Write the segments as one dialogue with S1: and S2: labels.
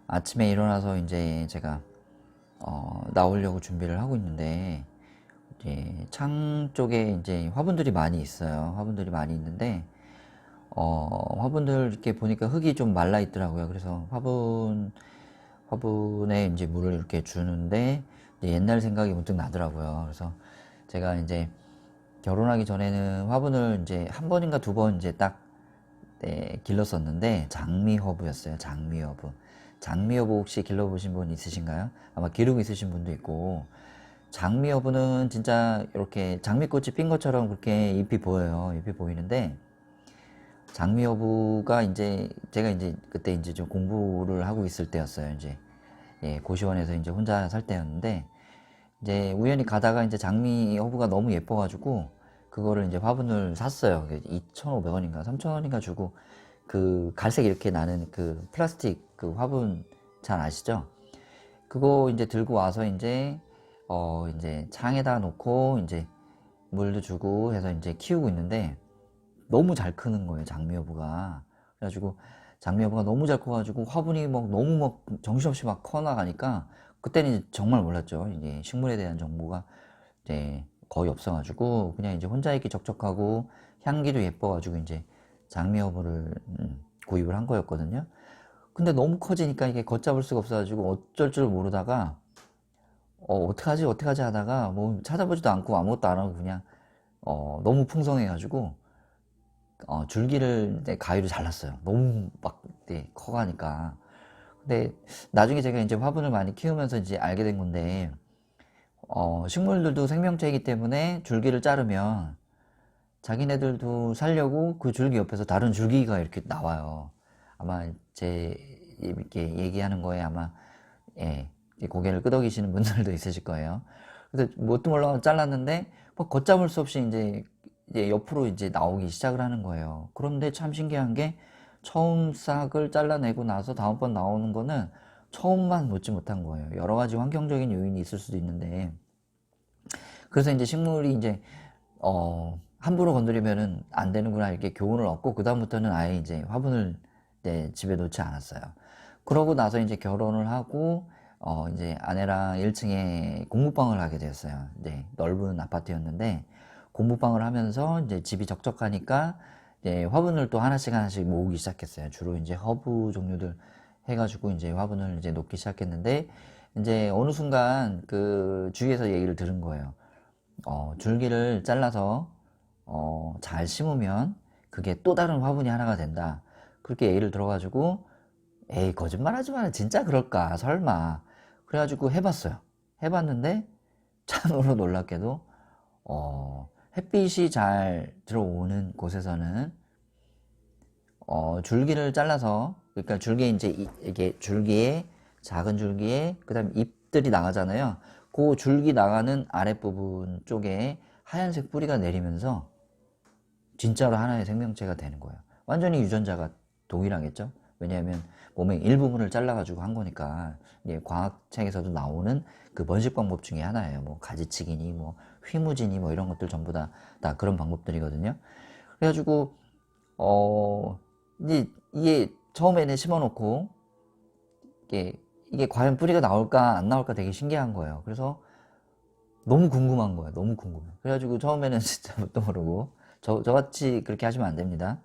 S1: 아침에 일어나서 이제 제가 나오려고 준비를 하고 있는데 이제 창 쪽에 이제 화분들이 많이 있어요. 화분들이 많이 있는데 화분들 이렇게 보니까 흙이 좀 말라 있더라고요. 그래서 화분에 이제 물을 이렇게 주는데 이제 옛날 생각이 문득 나더라고요. 그래서 제가 이제 결혼하기 전에는 화분을 이제 한 번인가 두 번 이제 딱 길렀었는데 장미허브였어요. 장미허브. 장미허브 혹시 길러보신 분 있으신가요? 아마 기르고 있으신 분도 있고, 장미허브는 진짜 이렇게 장미꽃이 핀 것처럼 그렇게 잎이 보여요. 잎이 보이는데, 장미허브가 이제 제가 이제 그때 이제 좀 공부를 하고 있을 때였어요. 이제 고시원에서 이제 혼자 살 때였는데, 이제 우연히 가다가 이제 장미허브가 너무 예뻐가지고 그거를 이제 화분을 샀어요. 2,500원인가 3,000원인가 주고, 그 갈색 이렇게 나는 그 플라스틱 그 화분 잘 아시죠? 그거 이제 들고 와서 이제 창에다 놓고 이제 물도 주고 해서 이제 키우고 있는데, 너무 잘 크는 거예요, 장미여부가. 그래가지고 장미여부가 너무 잘 커가지고 화분이 막 너무 막 정신없이 막 커나가니까, 그때는 정말 몰랐죠. 이제 식물에 대한 정보가 이제 거의 없어가지고 그냥 이제 혼자 있기 적적하고 향기도 예뻐가지고 이제 장미여부를 구입을 한 거였거든요. 근데 너무 커지니까 이게 걷잡을 수가 없어가지고 어쩔 줄 모르다가 어떡하지 하다가 뭐 찾아보지도 않고 아무것도 안 하고 그냥 너무 풍성해가지고 줄기를 이제 가위로 잘랐어요. 너무 막 커가니까. 근데 나중에 제가 이제 화분을 많이 키우면서 이제 알게 된 건데, 식물들도 생명체이기 때문에 줄기를 자르면 자기네들도 살려고 그 줄기 옆에서 다른 줄기가 이렇게 나와요. 아마 제 이렇게 얘기하는 거에 아마 예, 고개를 끄덕이시는 분들도 있으실 거예요. 그래서 뭣도 몰라 잘랐는데 뭐 걷잡을 수 없이 이제 옆으로 이제 나오기 시작을 하는 거예요. 그런데 참 신기한 게, 처음 싹을 잘라내고 나서 다음번 나오는 거는 처음만 놓지 못한 거예요. 여러 가지 환경적인 요인이 있을 수도 있는데, 그래서 이제 식물이 이제 함부로 건드리면은 안 되는구나 이렇게 교훈을 얻고, 그다음부터는 아예 이제 화분을 집에 놓지 않았어요. 그러고 나서 이제 결혼을 하고 이제 아내랑 1층에 공부방을 하게 되었어요. 이제 넓은 아파트였는데 공부방을 하면서 이제 집이 적적하니까 이제 화분을 또 하나씩 하나씩 모으기 시작했어요. 주로 이제 허브 종류들 해가지고 이제 화분을 이제 놓기 시작했는데, 이제 어느 순간 그 주위에서 얘기를 들은 거예요. 줄기를 잘라서 잘 심으면 그게 또 다른 화분이 하나가 된다. 그렇게 얘기를 들어가지고, 에이 거짓말하지 마, 진짜 그럴까 설마. 그래가지고 해봤어요. 해봤는데 참으로 놀랍게도 햇빛이 잘 들어오는 곳에서는 줄기를 잘라서, 그러니까 줄기에 이제 이게 줄기에 작은 줄기에 그다음 잎들이 나가잖아요. 그 줄기 나가는 아랫부분 쪽에 하얀색 뿌리가 내리면서 진짜로 하나의 생명체가 되는 거예요. 완전히 유전자가 동일하겠죠? 왜냐하면 몸의 일부분을 잘라가지고 한 거니까. 이게 과학책에서도 나오는 그 번식 방법 중에 하나예요. 뭐 가지치기니 뭐 휘무지니 뭐 이런 것들 전부 다 그런 방법들이거든요. 그래가지고 이제 이게 처음에는 심어놓고 이게 과연 뿌리가 나올까 안 나올까 되게 신기한 거예요. 그래서 너무 궁금한 거예요. 너무 궁금해. 그래가지고 처음에는 진짜 뭣도 모르고, 저같이 그렇게 하시면 안 됩니다.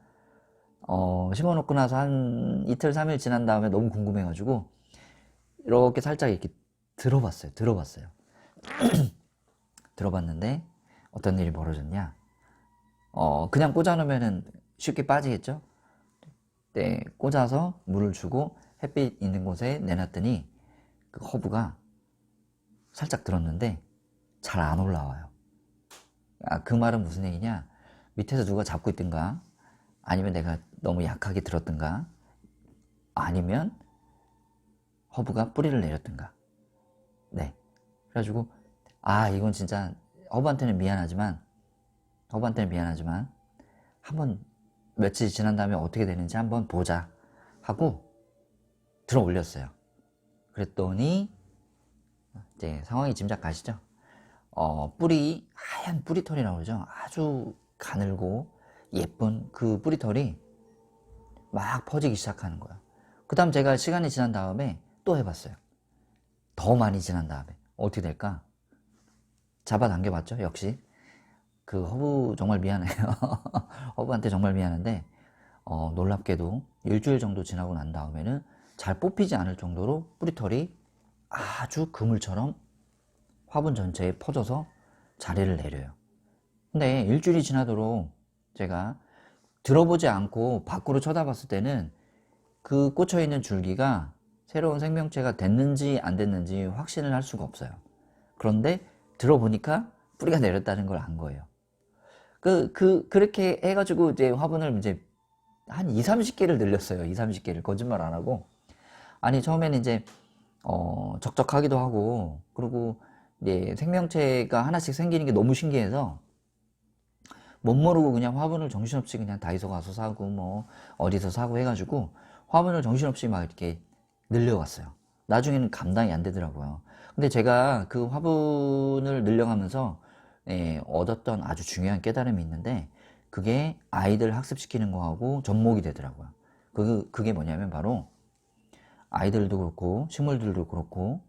S1: 심어놓고 나서 한 이틀, 3일 지난 다음에 너무 궁금해가지고, 이렇게 살짝 이렇게 들어봤어요. 들어봤는데, 어떤 일이 벌어졌냐? 그냥 꽂아놓으면은 쉽게 빠지겠죠? 네, 꽂아서 물을 주고 햇빛 있는 곳에 내놨더니 그 허브가 살짝 들었는데 잘 안 올라와요. 그 말은 무슨 얘기냐? 밑에서 누가 잡고 있든가, 아니면 내가 너무 약하게 들었든가, 아니면 허브가 뿌리를 내렸든가. 네. 그래가지고 이건 진짜 허브한테는 미안하지만 한번 며칠 지난 다음에 어떻게 되는지 한번 보자 하고 들어 올렸어요. 그랬더니 이제 상황이 짐작가시죠? 하얀 뿌리털이라고 그러죠? 아주 가늘고 예쁜 그 뿌리털이 막 퍼지기 시작하는 거예요. 그 다음 제가 시간이 지난 다음에 또 해봤어요. 더 많이 지난 다음에 어떻게 될까? 잡아당겨봤죠. 역시 그 허브 정말 미안해요. 허브한테 정말 미안한데 놀랍게도 일주일 정도 지나고 난 다음에는 잘 뽑히지 않을 정도로 뿌리털이 아주 그물처럼 화분 전체에 퍼져서 자리를 내려요. 근데 일주일이 지나도록 제가 들어보지 않고 밖으로 쳐다봤을 때는 그 꽂혀있는 줄기가 새로운 생명체가 됐는지 안 됐는지 확신을 할 수가 없어요. 그런데 들어보니까 뿌리가 내렸다는 걸 안 거예요. 그렇게 해가지고 이제 화분을 이제 한 2, 30개를 늘렸어요. 2, 30개를. 거짓말 안 하고. 아니, 처음에는 이제, 적적하기도 하고, 그리고 이제 생명체가 하나씩 생기는 게 너무 신기해서, 못 모르고 그냥 화분을 정신없이 그냥 다이소 가서 사고, 뭐, 어디서 사고 해가지고, 화분을 정신없이 막 이렇게 늘려왔어요. 나중에는 감당이 안 되더라고요. 근데 제가 그 화분을 늘려가면서, 얻었던 아주 중요한 깨달음이 있는데, 그게 아이들 학습시키는 거하고 접목이 되더라고요. 그게 뭐냐면 바로 아이들도 그렇고 식물들도 그렇고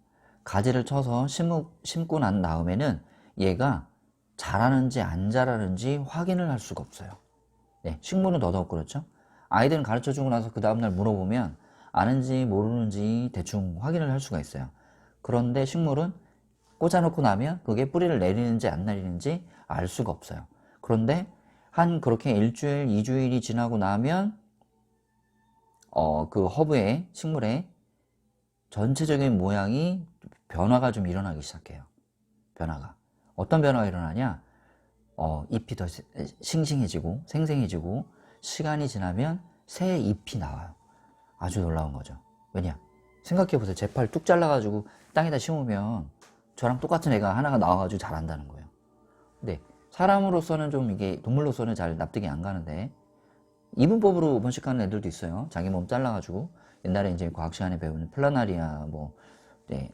S1: 가지를 쳐서 심고 난 다음에는 얘가 자라는지 안 자라는지 확인을 할 수가 없어요. 네, 식물은 더더욱 그렇죠. 아이들은 가르쳐 주고 나서 그 다음날 물어보면 아는지 모르는지 대충 확인을 할 수가 있어요. 그런데 식물은 꽂아놓고 나면 그게 뿌리를 내리는지 안 내리는지 알 수가 없어요. 그런데 한 그렇게 일주일, 2주일이 지나고 나면 그 허브의 식물의 전체적인 모양이 변화가 좀 일어나기 시작해요. 변화가. 어떤 변화가 일어나냐? 잎이 더 싱싱해지고 생생해지고 시간이 지나면 새 잎이 나와요. 아주 놀라운 거죠. 왜냐? 생각해보세요. 제 팔 뚝 잘라가지고 땅에다 심으면 저랑 똑같은 애가 하나가 나와가지고 자란다는 거예요. 근데 사람으로서는 좀 이게 동물로서는 잘 납득이 안 가는데 이분법으로 번식하는 애들도 있어요. 자기 몸 잘라가지고 옛날에 이제 과학 시간에 배운 플라나리아 뭐 네.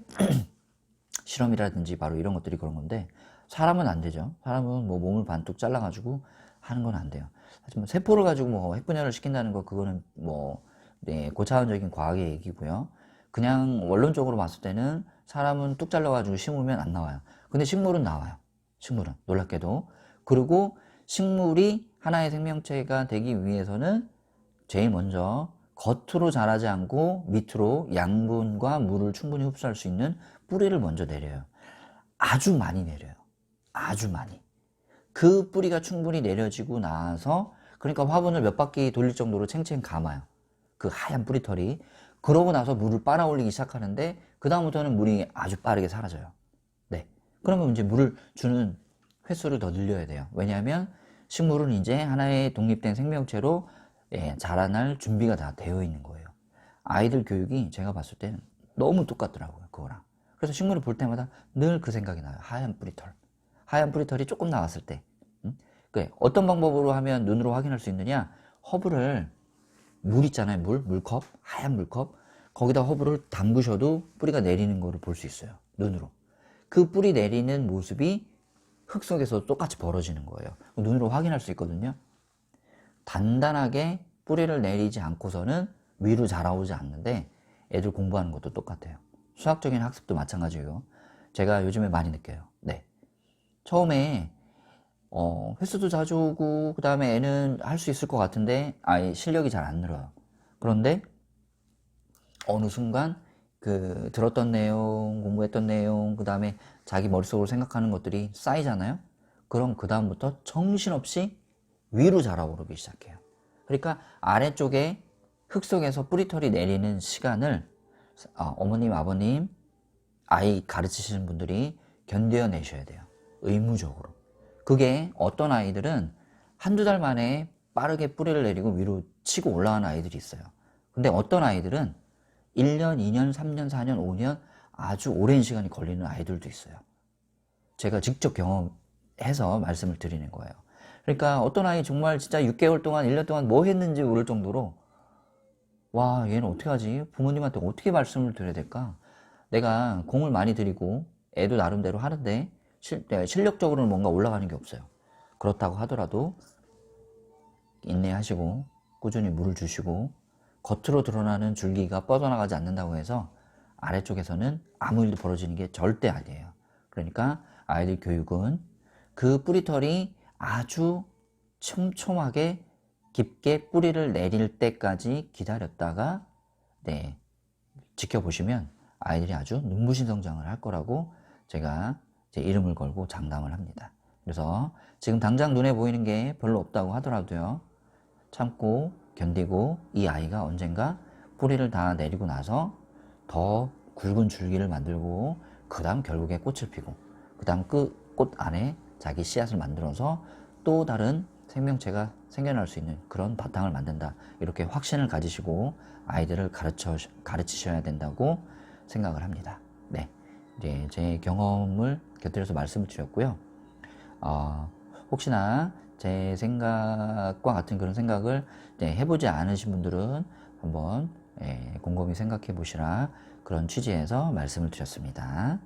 S1: 실험이라든지 바로 이런 것들이 그런 건데 사람은 안 되죠. 사람은 뭐 몸을 반뚝 잘라가지고 하는 건 안 돼요. 하지만 세포를 가지고 뭐 핵분열을 시킨다는 거 그거는 뭐 네, 고차원적인 과학의 얘기고요. 그냥 원론적으로 봤을 때는 사람은 뚝 잘라가지고 심으면 안 나와요. 근데 식물은 나와요. 식물은 놀랍게도. 그리고 식물이 하나의 생명체가 되기 위해서는 제일 먼저 겉으로 자라지 않고 밑으로 양분과 물을 충분히 흡수할 수 있는 뿌리를 먼저 내려요. 아주 많이 내려요. 아주 많이. 그 뿌리가 충분히 내려지고 나서 그러니까 화분을 몇 바퀴 돌릴 정도로 챙챙 감아요. 그 하얀 뿌리털이. 그러고 나서 물을 빨아올리기 시작하는데 그 다음부터는 물이 아주 빠르게 사라져요. 네. 그러면 이제 물을 주는 횟수를 더 늘려야 돼요. 왜냐하면 식물은 이제 하나의 독립된 생명체로 자라날 준비가 다 되어 있는 거예요. 아이들 교육이 제가 봤을 때는 너무 똑같더라고요. 그거랑. 그래서 식물을 볼 때마다 늘 그 생각이 나요. 하얀 뿌리털. 하얀 뿌리털이 조금 나왔을 때. 그래. 어떤 방법으로 하면 눈으로 확인할 수 있느냐? 허브를 물 있잖아요. 물컵. 하얀 물컵. 거기다 허브를 담그셔도 뿌리가 내리는 거를 볼 수 있어요. 눈으로. 그 뿌리 내리는 모습이 흙 속에서 똑같이 벌어지는 거예요. 눈으로 확인할 수 있거든요. 단단하게 뿌리를 내리지 않고서는 위로 자라오지 않는데 애들 공부하는 것도 똑같아요. 수학적인 학습도 마찬가지예요. 제가 요즘에 많이 느껴요. 네. 처음에 횟수도 자주 오고 그 다음에 애는 할 수 있을 것 같은데 아예 실력이 잘 안 늘어요. 그런데 어느 순간 그 들었던 내용, 공부했던 내용, 그 다음에 자기 머릿속으로 생각하는 것들이 쌓이잖아요. 그럼 그 다음부터 정신없이 위로 자라오르기 시작해요. 그러니까 아래쪽에 흙 속에서 뿌리털이 내리는 시간을 어머님, 아버님, 아이 가르치시는 분들이 견뎌내셔야 돼요. 의무적으로. 그게 어떤 아이들은 한두 달 만에 빠르게 뿌리를 내리고 위로 치고 올라가는 아이들이 있어요. 근데 어떤 아이들은 1년, 2년, 3년, 4년, 5년 아주 오랜 시간이 걸리는 아이들도 있어요. 제가 직접 경험해서 말씀을 드리는 거예요. 그러니까 어떤 아이 정말 진짜 6개월 동안, 1년 동안 뭐 했는지 모를 정도로 와, 얘는 어떻게 하지? 부모님한테 어떻게 말씀을 드려야 될까? 내가 공을 많이 들이고 애도 나름대로 하는데 실력적으로는 뭔가 올라가는 게 없어요. 그렇다고 하더라도 인내하시고 꾸준히 물을 주시고 겉으로 드러나는 줄기가 뻗어나가지 않는다고 해서 아래쪽에서는 아무 일도 벌어지는 게 절대 아니에요. 그러니까 아이들 교육은 그 뿌리털이 아주 촘촘하게 깊게 뿌리를 내릴 때까지 기다렸다가 네, 지켜보시면 아이들이 아주 눈부신 성장을 할 거라고 제가 제 이름을 걸고 장담을 합니다. 그래서 지금 당장 눈에 보이는 게 별로 없다고 하더라도요, 참고 견디고 이 아이가 언젠가 뿌리를 다 내리고 나서 더 굵은 줄기를 만들고 그 다음 결국에 꽃을 피고 그 다음 그 꽃 안에 자기 씨앗을 만들어서 또 다른 생명체가 생겨날 수 있는 그런 바탕을 만든다, 이렇게 확신을 가지시고 아이들을 가르치셔야 된다고 생각을 합니다. 네, 이제 제 경험을 곁들여서 말씀을 드렸고요. 혹시나 제 생각과 같은 그런 생각을 해보지 않으신 분들은 한번 곰곰이 생각해 보시라, 그런 취지에서 말씀을 드렸습니다.